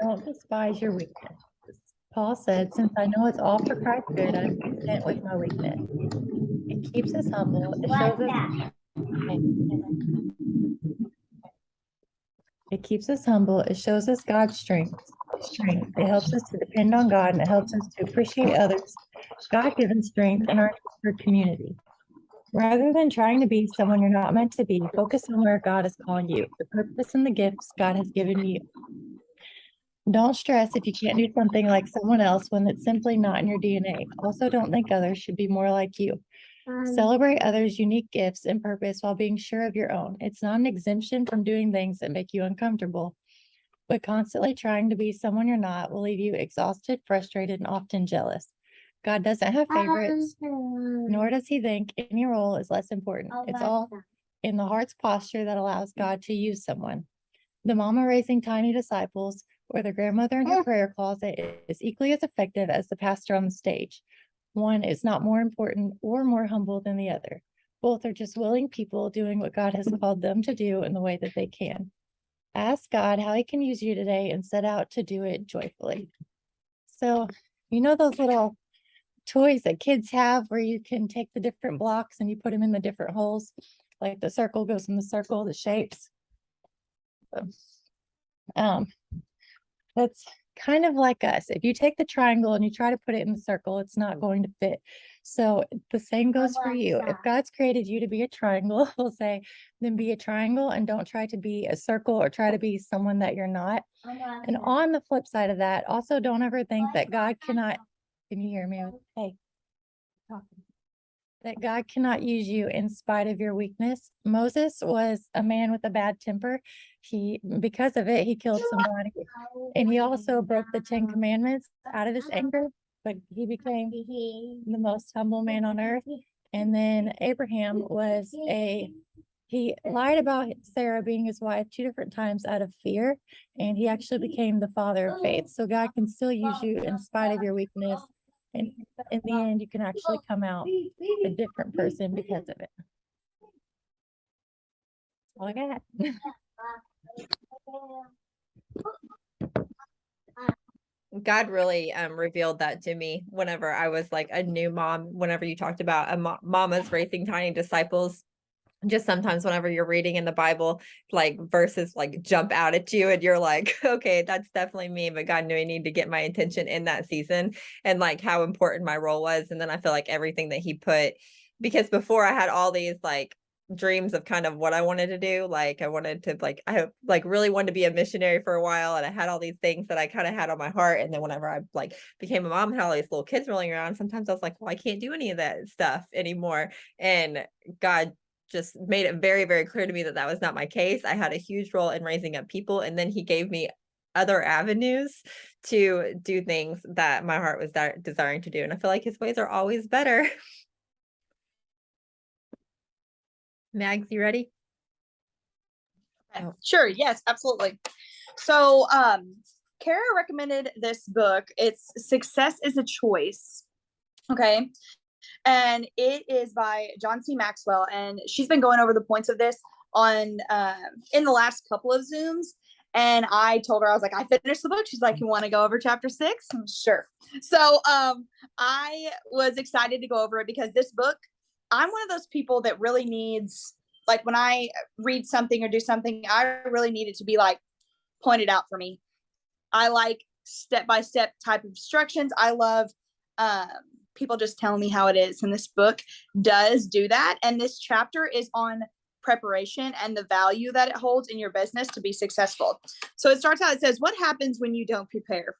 don't despise your weakness. Paul said, since I know it's all for Christ's good, I'm content with my weakness. It keeps us humble. It keeps us humble. It shows us God's strength. It helps us to depend on God, and it helps us to appreciate others. God-given strength in our for community. Rather than trying to be someone you're not meant to be, focus on where God is calling you, the purpose and the gifts God has given you. Don't stress if you can't do something like someone else when it's simply not in your DNA. Also, don't think others should be more like you. Celebrate others' unique gifts and purpose while being sure of your own. It's not an exemption from doing things that make you uncomfortable, but constantly trying to be someone you're not will leave you exhausted, frustrated, and often jealous. God doesn't have favorites, nor does he think any role is less important. It's all in the heart's posture that allows God to use someone. The mama raising tiny disciples or the grandmother in her prayer closet is equally as effective as the pastor on the stage. One is not more important or more humble than the other. Both are just willing people doing what God has called them to do in the way that they can. Ask God how he can use you today and set out to do it joyfully. So, you know those little toys that kids have where you can take the different blocks and you put them in the different holes, like the circle goes in the circle, the shapes. So, that's kind of like us. If you take the triangle and you try to put it in the circle, it's not going to fit. So the same goes for you. If God's created you to be a triangle, we'll say, then be a triangle and don't try to be a circle or try to be someone that you're not. And on the flip side of that, also don't ever think that God cannot, can you hear me? Hey, talking. That God cannot use you in spite of your weakness. Moses was a man with a bad temper. Because of it, he killed somebody. And he also broke the 10 Commandments out of his anger, but he became the most humble man on earth. And then Abraham he lied about Sarah being his wife 2 different times out of fear, and he actually became the father of faith. So God can still use you in spite of your weakness. And in the end, you can actually come out a different person because of it. That's all I got. God really revealed that to me whenever I was like a new mom, whenever you talked about mamas raising tiny disciples. Just sometimes whenever you're reading in the Bible, like verses like jump out at you and you're like, okay, that's definitely me. But God knew I need to get my attention in that season and like how important my role was. And then I feel like everything that he put, because before I had all these like dreams of kind of what I wanted to do. Like I wanted to I like really wanted to be a missionary for a while. And I had all these things that I kind of had on my heart. And then whenever I like became a mom and had all these little kids rolling around, sometimes I was like, well, I can't do any of that stuff anymore. And God just made it very, very clear to me that that was not my case. I had a huge role in raising up people. And then he gave me other avenues to do things that my heart was desiring to do. And I feel like his ways are always better. Mags, you ready? Oh. Sure. Yes, absolutely. So, Kara recommended this book. It's Success is a Choice. Okay. And it is by John C. Maxwell. And she's been going over the points of this on in the last couple of Zooms. And I told her, I was like, I finished the book. She's like, you want to go over chapter 6? I'm sure. So I was excited to go over it because this book, I'm one of those people that really needs, like when I read something or do something, I really need it to be like pointed out for me. I like step-by-step type of instructions. I love people just telling me how it is. And this book does do that. And this chapter is on preparation and the value that it holds in your business to be successful. So it starts out, it says, what happens when you don't prepare?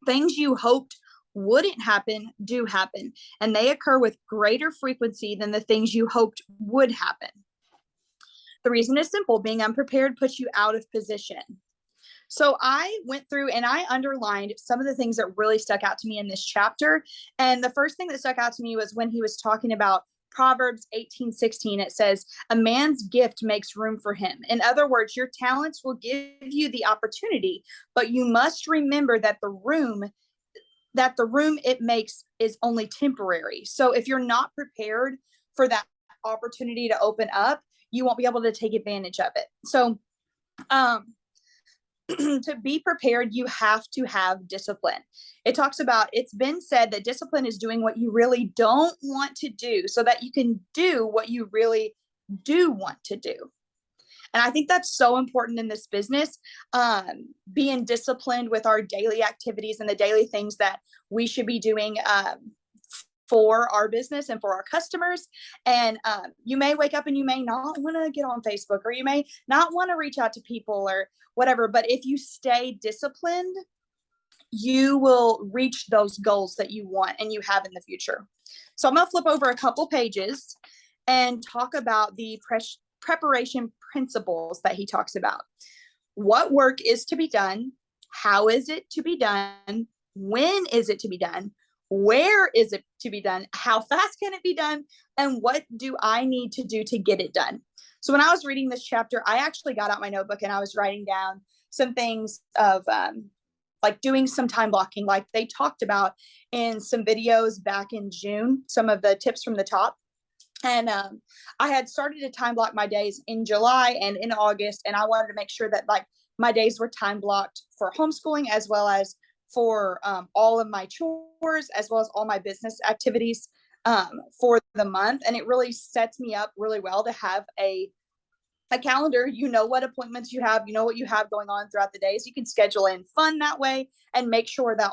Things you hoped wouldn't happen do happen, and they occur with greater frequency than the things you hoped would happen. The reason is simple. Being unprepared puts you out of position. So I went through and I underlined some of the things that really stuck out to me in this chapter. And the first thing that stuck out to me was when he was talking about Proverbs 18:16. It says, a man's gift makes room for him. In other words, your talents will give you the opportunity, but you must remember that the room it makes is only temporary. So if you're not prepared for that opportunity to open up, you won't be able to take advantage of it. So, to be prepared, you have to have discipline. It talks about, it's been said that discipline is doing what you really don't want to do so that you can do what you really do want to do. And I think that's so important in this business, being disciplined with our daily activities and the daily things that we should be doing for our business and for our customers. And you may wake up and you may not want to get on Facebook, or you may not want to reach out to people or whatever. But if you stay disciplined, you will reach those goals that you want and you have in the future. So I'm going to flip over a couple pages and talk about the preparation principles that he talks about. What work is to be done? How is it to be done? When is it to be done? Where is it to be done? How fast can it be done? And what do I need to do to get it done? So when I was reading this chapter, I actually got out my notebook and I was writing down some things of like doing some time blocking, like they talked about in some videos back in June, some of the tips from the top. And I had started to time block my days in July and in August, and I wanted to make sure that like my days were time blocked for homeschooling, as well as for all of my chores, as well as all my business activities for the month. And it really sets me up really well to have a calendar. You know what appointments you have, you know what you have going on throughout the day, so you can schedule in fun that way and make sure that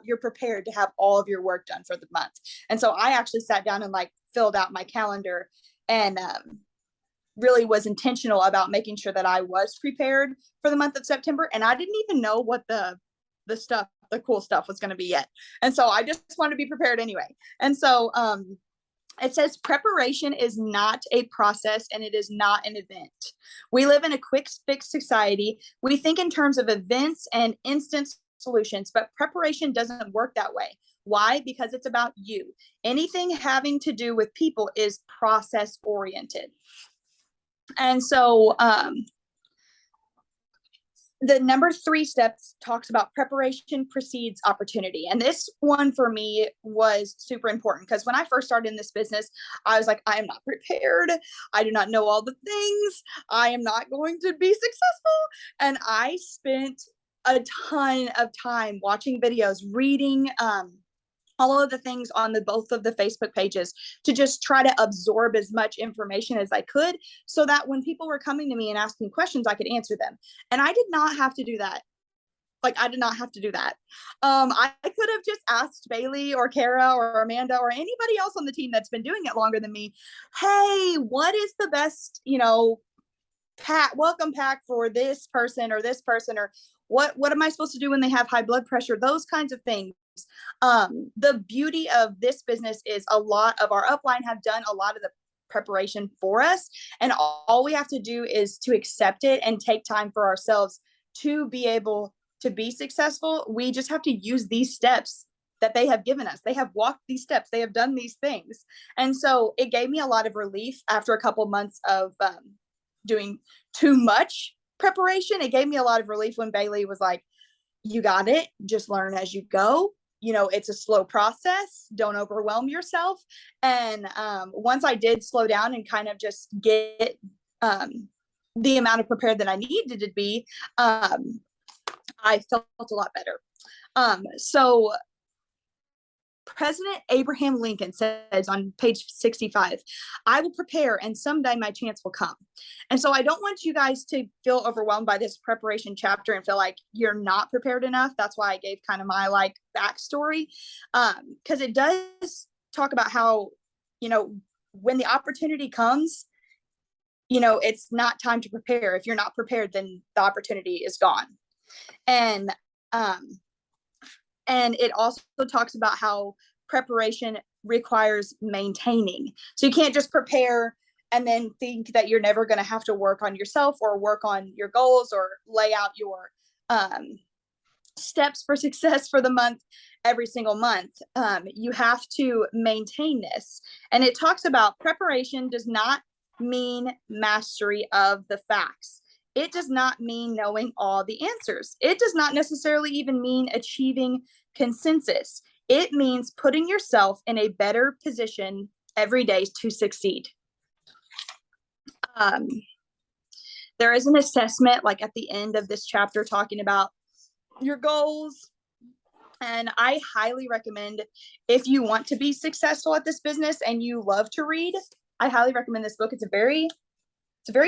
you're prepared to have all of your work done for the month. And so I actually sat down and like filled out my calendar and really was intentional about making sure that I was prepared for the month of September. And I didn't even know what the cool stuff was going to be yet. And so I just wanted to be prepared anyway. And so it says preparation is not a process and it is not an event. We live in a quick fix society. We think in terms of events and instant solutions, but preparation doesn't work that way. Why? Because it's about you. Anything having to do with people is process oriented. And so the number 3 steps talks about preparation precedes opportunity. And this one for me was super important because when I first started in this business, I was like, I am not prepared. I do not know all the things. I am not going to be successful. And I spent a ton of time watching videos, reading all of the things on both of the Facebook pages to just try to absorb as much information as I could so that when people were coming to me and asking questions, I could answer them. And I did not have to do that. I did not have to do that. I could have just asked Bailey or Kara or Amanda or anybody else on the team that's been doing it longer than me. Hey, what is the best, welcome pack for this person, or what am I supposed to do when they have high blood pressure? Those kinds of things. The beauty of this business is a lot of our upline have done a lot of the preparation for us, and all we have to do is to accept it and take time for ourselves to be able to be successful. We just have to use these steps that they have given us. They have walked these steps, they have done these things. And so it gave me a lot of relief after a couple months of doing too much preparation. It gave me a lot of relief when Bailey was like, you got it, just learn as you go. It's a slow process. Don't overwhelm yourself. And once I did slow down and kind of just get the amount of prepared that I needed to be, I felt a lot better. So President Abraham Lincoln says on page 65, I will prepare and someday my chance will come. And so I don't want you guys to feel overwhelmed by this preparation chapter and feel like you're not prepared enough. That's why I gave kind of my backstory, because it does talk about how, when the opportunity comes, it's not time to prepare. If you're not prepared, then the opportunity is gone. And it also talks about how preparation requires maintaining. So you can't just prepare and then think that you're never going to have to work on yourself or work on your goals or lay out your steps for success for the month every single month. You have to maintain this. And it talks about preparation does not mean mastery of the facts. It does not mean knowing all the answers. It does not necessarily even mean achieving consensus. It means putting yourself in a better position every day to succeed. There is an assessment like at the end of this chapter talking about your goals. And I highly recommend, if you want to be successful at this business and you love to read, I highly recommend this book. It's a very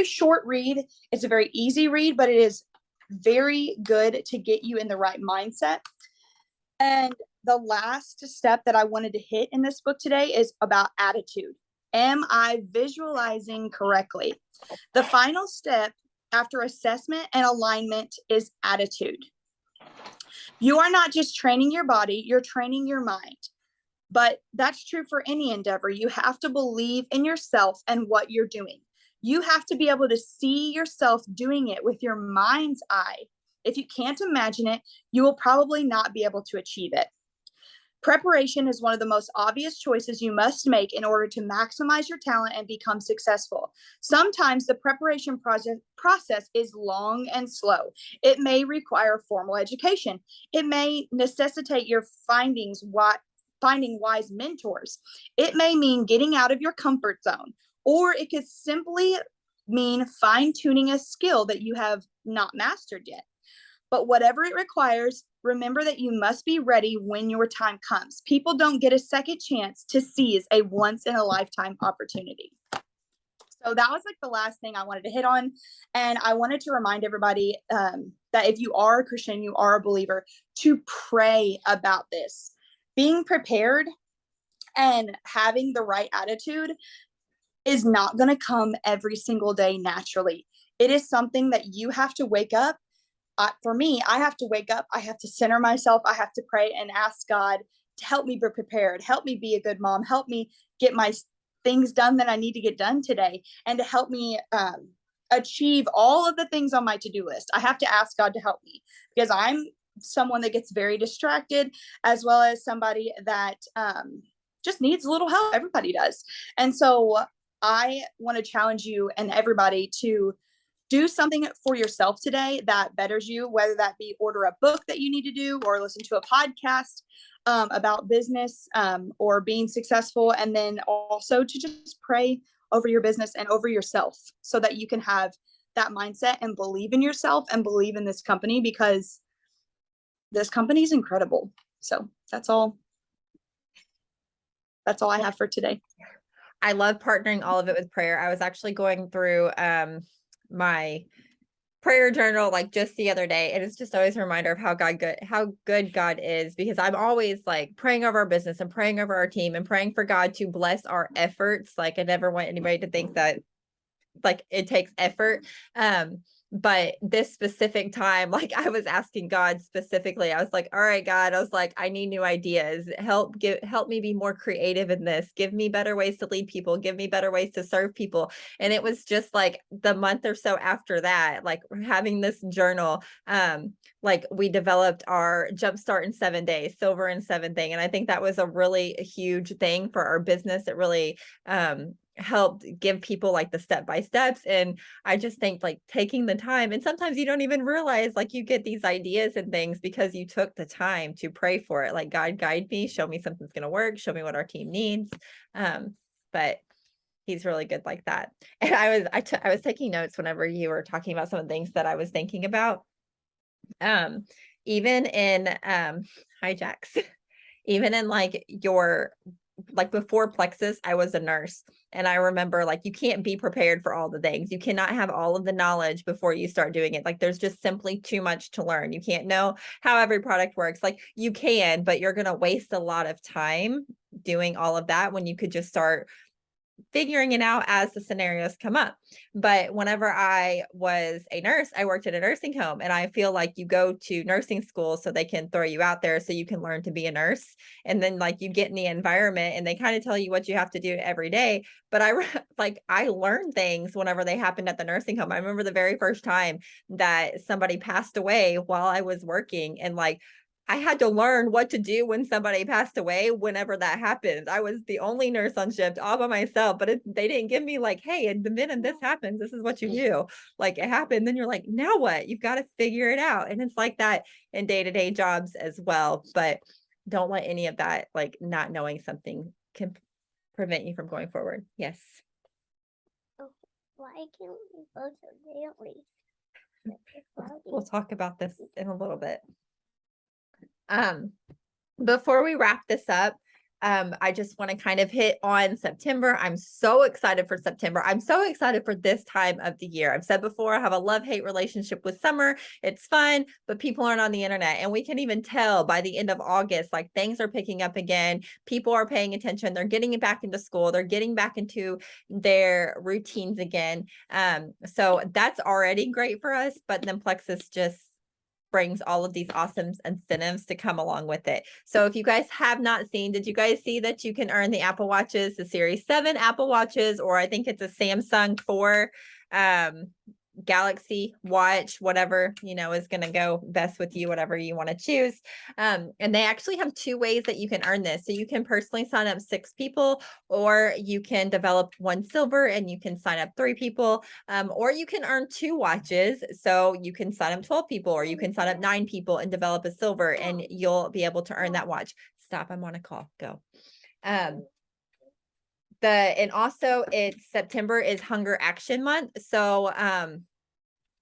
short read. It's a very easy read, but it is very good to get you in the right mindset. And the last step that I wanted to hit in this book today is about attitude. Am I visualizing correctly? The final step after assessment and alignment is attitude. You are not just training your body, you're training your mind. But that's true for any endeavor. You have to believe in yourself and what you're doing. You have to be able to see yourself doing it with your mind's eye. If you can't imagine it, you will probably not be able to achieve it. Preparation is one of the most obvious choices you must make in order to maximize your talent and become successful. Sometimes the preparation process is long and slow. It may require formal education. It may necessitate your finding wise mentors. It may mean getting out of your comfort zone, or it could simply mean fine-tuning a skill that you have not mastered yet. But whatever it requires, remember that you must be ready when your time comes. People don't get a second chance to seize a once-in-a-lifetime opportunity. So that was like the last thing I wanted to hit on. And I wanted to remind everybody that if you are a Christian, you are a believer, to pray about this. Being prepared and having the right attitude is not going to come every single day naturally. It is something that you have to wake up. For me, I have to wake up. I have to center myself. I have to pray and ask God to help me be prepared, help me be a good mom, help me get my things done that I need to get done today, and to help me achieve all of the things on my to-do list. I have to ask God to help me, because I'm someone that gets very distracted, as well as somebody that just needs a little help. Everybody does. And so I want to challenge you and everybody to do something for yourself today that betters you, whether that be order a book that you need to do, or listen to a podcast about business or being successful. And then also to just pray over your business and over yourself, so that you can have that mindset and believe in yourself and believe in this company, because this company is incredible. So that's all I have for today. I love partnering all of it with prayer. I was actually going through my prayer journal like just the other day, and it's just always a reminder of how good God is, because I'm always like praying over our business and praying over our team and praying for God to bless our efforts. Like I never want anybody to think that like it takes effort. But this specific time, like I was asking God specifically, I was like, all right, God, I was like, I need new ideas. Help me be more creative in this. Give me better ways to lead people. Give me better ways to serve people. And it was just like the month or so after that, like having this journal, like we developed our Jumpstart in 7 days, Silver in 7 thing. And I think that was a really huge thing for our business. It really, helped give people like the step-by-steps. And I just think like taking the time, and sometimes you don't even realize like you get these ideas and things because you took the time to pray for it. Like, God, guide me, show me something's going to work, show me what our team needs. But he's really good like that. And I was taking notes whenever you were talking about some of the things that I was thinking about. Even in hijacks, even in like your, like before Plexus, I was a nurse. And I remember like, you can't be prepared for all the things. You cannot have all of the knowledge before you start doing it. Like there's just simply too much to learn. You can't know how every product works. Like you can, but you're going to waste a lot of time doing all of that when you could just start figuring it out as the scenarios come up. But whenever I was a nurse, I worked at a nursing home, and I feel like you go to nursing school so they can throw you out there so you can learn to be a nurse. And then like you get in the environment and they kind of tell you what you have to do every day. But I learned things whenever they happened at the nursing home. I remember the very first time that somebody passed away while I was working, and like I had to learn what to do when somebody passed away whenever that happened. I was the only nurse on shift all by myself, but they didn't give me like, hey, and the minute this happens, this is what you do. Like it happened. Then you're like, now what? You've got to figure it out. And it's like that in day-to-day jobs as well. But don't let any of that, like not knowing something, can prevent you from going forward. Yes. Why can't we go to daily? We'll talk about this in a little bit. Before we wrap this up, I just want to kind of hit on September. I'm so excited for September. I'm so excited for this time of the year. I've said before, I have a love-hate relationship with summer. It's fun, but people aren't on the internet. And we can even tell by the end of August, like things are picking up again. People are paying attention. They're getting it back into school. They're getting back into their routines again. So that's already great for us. But then Plexus just brings all of these awesome incentives to come along with it. So if you guys have not seen, did you guys see that you can earn the Apple Watches, the Series 7 Apple Watches, or I think it's a Samsung 4 Galaxy Watch, whatever, is going to go best with you, whatever you want to choose. And they actually have 2 ways that you can earn this. So you can personally sign up 6 people, or you can develop 1 silver and you can sign up 3 people, or you can earn 2 watches. So you can sign up 12 people, or you can sign up 9 people and develop a silver, and you'll be able to earn that watch. Stop, I'm on a call, go. And also it's September is Hunger Action Month. So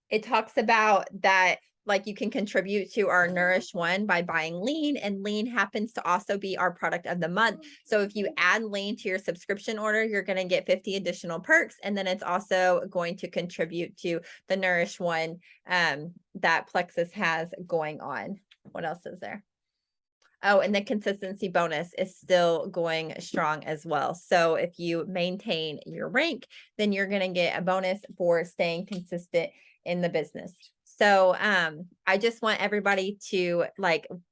it talks about that, like you can contribute to our Nourish One by buying Lean, and Lean happens to also be our product of the month. So if you add Lean to your subscription order, you're going to get 50 additional perks. And then it's also going to contribute to the Nourish One that Plexus has going on. What else is there? Oh, and the consistency bonus is still going strong as well. So if you maintain your rank, then you're going to get a bonus for staying consistent in the business. So I just want everybody to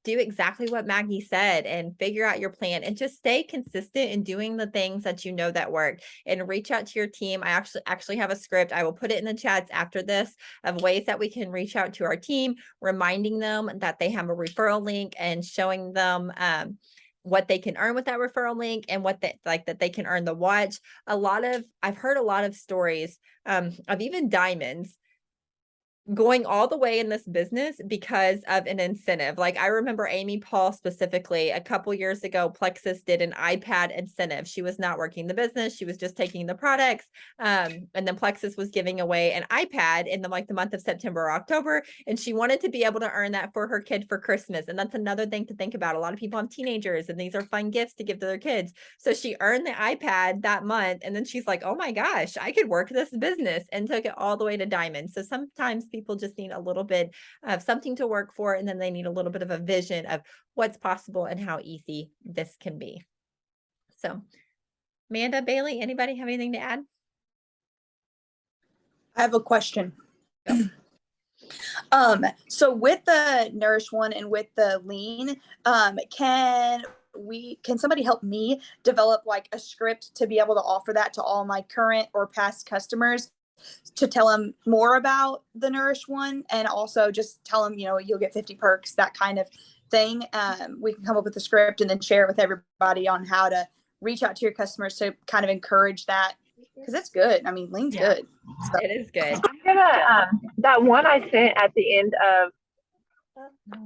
do exactly what Maggie said and figure out your plan and just stay consistent in doing the things that you know that work, and reach out to your team. I actually have a script. I will put it in the chats after this of ways that we can reach out to our team, reminding them that they have a referral link and showing them what they can earn with that referral link, and what that they can earn the watch. I've heard a lot of stories of even diamonds going all the way in this business because of an incentive. Like I remember Amy Paul specifically a couple years ago, Plexus did an iPad incentive. She was not working the business. She was just taking the products. And then Plexus was giving away an iPad in the month of September or October. And she wanted to be able to earn that for her kid for Christmas. And that's another thing to think about. A lot of people have teenagers and these are fun gifts to give to their kids. So she earned the iPad that month. And then she's like, oh my gosh, I could work this business, and took it all the way to diamond. So sometimes people just need a little bit of something to work for, and then they need a little bit of a vision of what's possible and how easy this can be. So Amanda, Bailey, anybody have anything to add? I have a question. So with the Nourish One and with the Lean, can somebody help me develop like a script to be able to offer that to all my current or past customers, to tell them more about the Nourish One, and also just tell them, you'll get 50 perks, that kind of thing. We can come up with a script and then share it with everybody on how to reach out to your customers to kind of encourage that, because it's good. I mean, Lean's good. So. It is good. I'm gonna that one I sent at the end of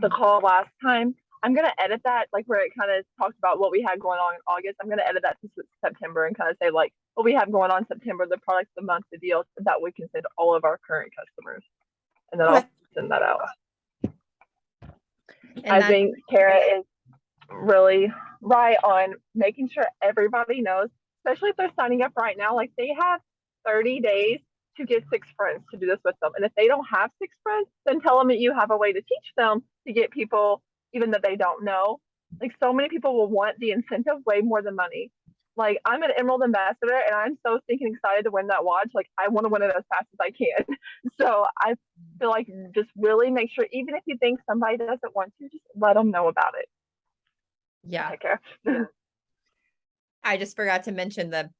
the call last time, I'm gonna edit that, like where it kind of talks about what we had going on in August. I'm gonna edit that to September and kind of say like what we have going on in September, the products, the month, the deals that we can send to all of our current customers, and then I'll send that out. And I think Kara is really right on making sure everybody knows, especially if they're signing up right now. Like they have 30 days to get 6 friends to do this with them, and if they don't have 6 friends, then tell them that you have a way to teach them to get people even that they don't know. Like so many people will want the incentive way more than money. Like I'm an Emerald Ambassador and I'm so stinking excited to win that watch. Like I want to win it as fast as I can. So I feel like just really make sure, even if you think somebody doesn't want to, just let them know about it. Yeah. Take care. I just forgot to mention the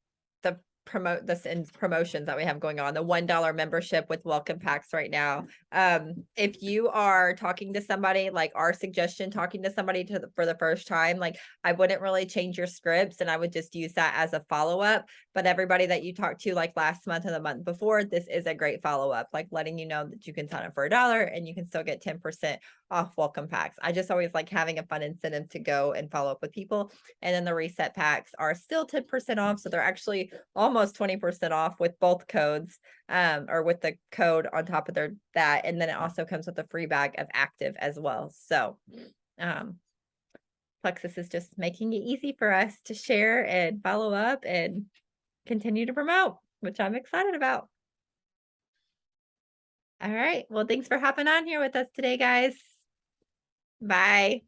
promotions that we have going on, the $1 membership with welcome packs right now. If you are talking to somebody, like our suggestion, talking to somebody for the first time, like I wouldn't really change your scripts, and I would just use that as a follow-up. But everybody that you talked to like last month and the month before, this is a great follow-up, like letting you know that you can sign up for $1 and you can still get 10% off welcome packs. I just always like having a fun incentive to go and follow up with people. And then the reset packs are still 10% off. So they're actually almost almost 20% off with both codes, or with the code on top of that. And then it also comes with a free bag of active as well. So, Plexus is just making it easy for us to share and follow up and continue to promote, which I'm excited about. All right. Well, thanks for hopping on here with us today, guys. Bye.